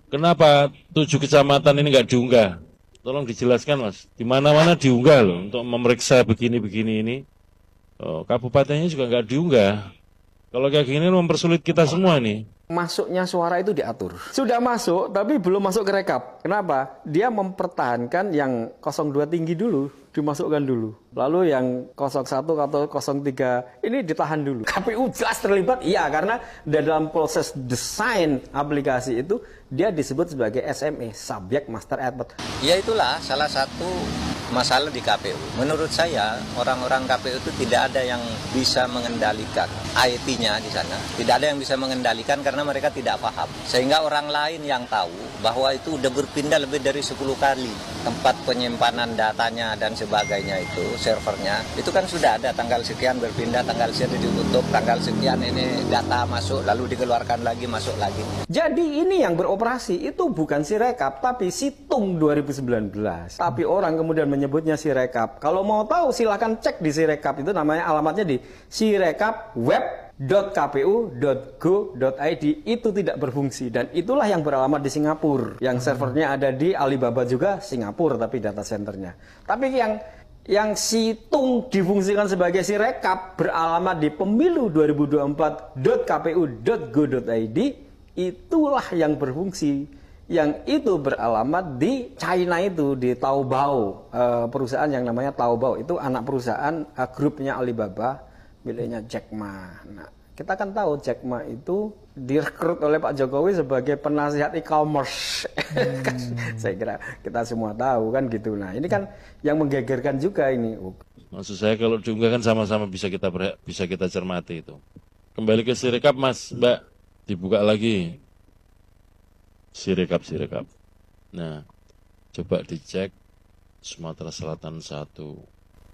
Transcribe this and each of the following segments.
kenapa 7 kecamatan ini nggak diunggah? Tolong dijelaskan, Mas. Di mana-mana diunggah loh untuk memeriksa begini-begini ini. Oh, kabupatennya juga nggak diunggah. Kalau kayak gini mempersulit kita semua nih. Masuknya suara itu diatur. Sudah masuk, tapi belum masuk ke rekap. Kenapa? Dia mempertahankan yang 02 tinggi dulu, dimasukkan dulu. Lalu yang 01 atau 03 ini ditahan dulu. KPU jelas terlibat, iya, karena dalam proses desain aplikasi itu dia disebut sebagai SME, Subject Master Effort. Ya itulah salah satu masalah di KPU. Menurut saya orang-orang KPU itu tidak ada yang bisa mengendalikan IT-nya di sana. Tidak ada yang bisa mengendalikan karena mereka tidak paham. Sehingga orang lain yang tahu bahwa itu udah berpindah lebih dari 10 kali. Tempat penyimpanan datanya dan sebagainya itu, servernya, itu kan sudah ada tanggal sekian berpindah, tanggal sekian ditutup, tanggal sekian ini data masuk, lalu dikeluarkan lagi, masuk lagi. Jadi ini yang beroperasi itu bukan Sirekap, tapi Situng 2019. Tapi orang kemudian menyebutnya Sirekap. Kalau mau tahu silahkan cek di Sirekap, itu namanya alamatnya di sirekapweb.kpu.go.id. Itu tidak berfungsi dan itulah yang beralamat di Singapura. Yang servernya ada di Alibaba juga Singapura tapi data centernya. Tapi yang Situng difungsikan sebagai Sirekap beralamat di pemilu 2024.kpu.go.id, itulah yang berfungsi. Yang itu beralamat di China itu, di Taobao, perusahaan yang namanya Taobao. Itu anak perusahaan grupnya Alibaba, miliknya Jack Ma. Nah, kita kan tahu Jack Ma itu direkrut oleh Pak Jokowi sebagai penasihat e-commerce. Saya kira kita semua tahu kan gitu. Nah, ini kan yang menggegerkan juga ini. Maksud saya kalau diunggah kan sama-sama bisa kita cermati itu. Kembali ke Sirekap, Mas, Mbak, dibuka lagi. Sirekap. Nah, coba dicek Sumatera Selatan 1.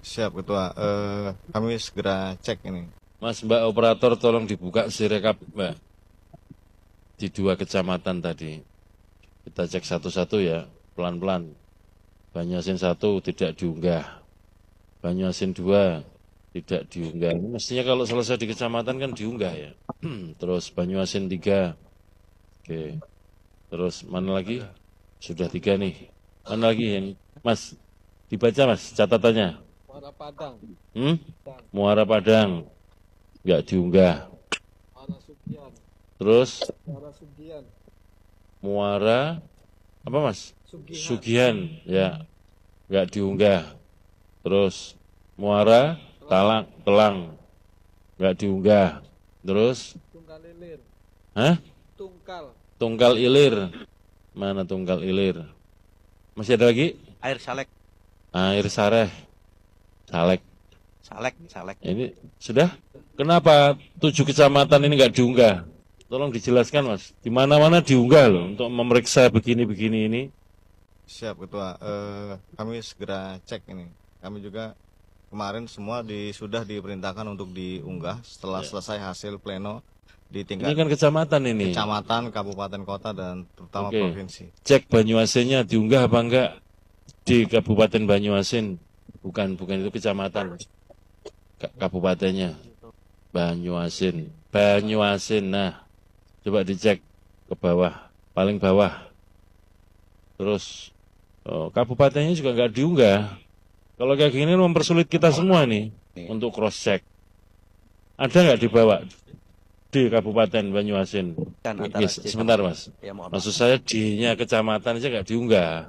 Siap Ketua, kami segera cek ini. Mas, Mbak operator tolong dibuka Sirekap, Mbak. Di 2 kecamatan tadi. Kita cek satu-satu ya, pelan-pelan. Banyuasin 1 tidak diunggah. Banyuasin 2 tidak diunggah. Mestinya kalau selesai di kecamatan kan diunggah ya. Terus Banyuasin 3. Oke. Terus mana lagi? Sudah 3 nih. Mana lagi yang Mas? Dibaca Mas catatannya. Muara Padang. Muara Padang. Nggak diunggah. Muara Sugian. Terus Muara Sugian. Muara apa Mas? Sugihan. Ya. Nggak diunggah. Terus Muara Telang. Nggak diunggah. Terus Tunggal Ilir. Hah? Tunggal Ilir. Mana Tunggal Ilir? Masih ada lagi? Air Salek. Air Sareh. Salek. Salek. Ini sudah? Kenapa 7 kecamatan ini nggak diunggah? Tolong dijelaskan, Mas. Di mana-mana diunggah loh untuk memeriksa begini-begini ini. Siap Ketua, kami segera cek ini. Kami juga kemarin semua sudah diperintahkan untuk diunggah setelah selesai hasil pleno di tingkat Ini kan kecamatan ini. kecamatan, kabupaten, kota, dan terutama provinsi. Cek Banyuasinnya diunggah apa enggak di Kabupaten Banyuasin. Bukan itu kecamatan. Kabupatennya Banyuasin. Nah, coba dicek ke bawah, paling bawah. Terus kabupatennya juga enggak diunggah. Kalau kayak gini mempersulit kita semua nih untuk cross check. Ada enggak dibawa di Kabupaten Banyuasin? Sebentar Mas. Ya, Maksud saya D-nya kecamatan aja nggak diunggah,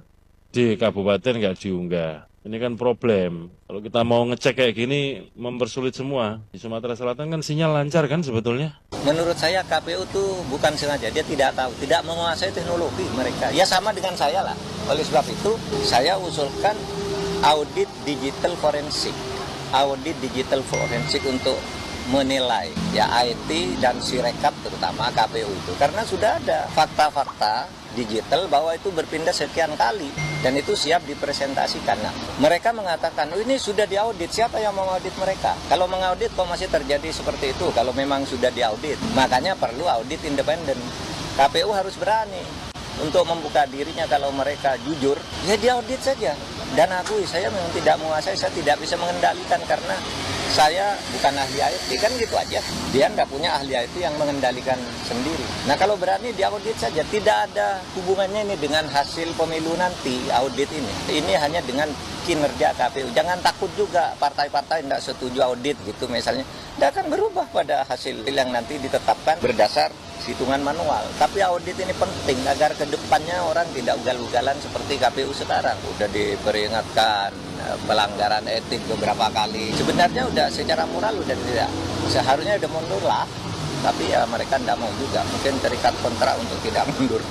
di kabupaten nggak diunggah. Ini kan problem. Kalau kita mau ngecek kayak gini mempersulit semua. Di Sumatera Selatan kan sinyal lancar kan sebetulnya. Menurut saya KPU itu bukan sengaja, dia tidak tahu, tidak menguasai teknologi mereka. Ya sama dengan saya lah. Oleh sebab itu saya usulkan audit digital forensik. Audit digital forensik untuk menilai ya IT dan Sirekap terutama KPU itu, karena sudah ada fakta-fakta digital bahwa itu berpindah sekian kali dan itu siap dipresentasikan. Nah, mereka mengatakan ini sudah diaudit, siapa yang mengaudit mereka? Kalau mengaudit kok masih terjadi seperti itu? Kalau memang sudah diaudit, makanya perlu audit independen. KPU harus berani untuk membuka dirinya. Kalau mereka jujur ya diaudit saja dan akui saya memang tidak menguasai, saya tidak bisa mengendalikan karena saya bukan ahli IT, kan gitu aja. Dia nggak punya ahli IT yang mengendalikan sendiri. Nah kalau berani diaudit saja, tidak ada hubungannya ini dengan hasil pemilu nanti, audit ini. Ini hanya dengan kinerja KPU. Jangan takut juga partai-partai tidak setuju audit gitu misalnya. Tidak akan berubah pada hasil yang nanti ditetapkan berdasar hitungan manual. Tapi audit ini penting agar ke depannya orang tidak ugal-ugalan seperti KPU sekarang. Udah diperingatkan pelanggaran etik beberapa kali. Sebenarnya udah secara moral udah tidak. Seharusnya udah mundur lah. Tapi ya mereka tidak mau juga. Mungkin terikat kontrak untuk tidak mundur.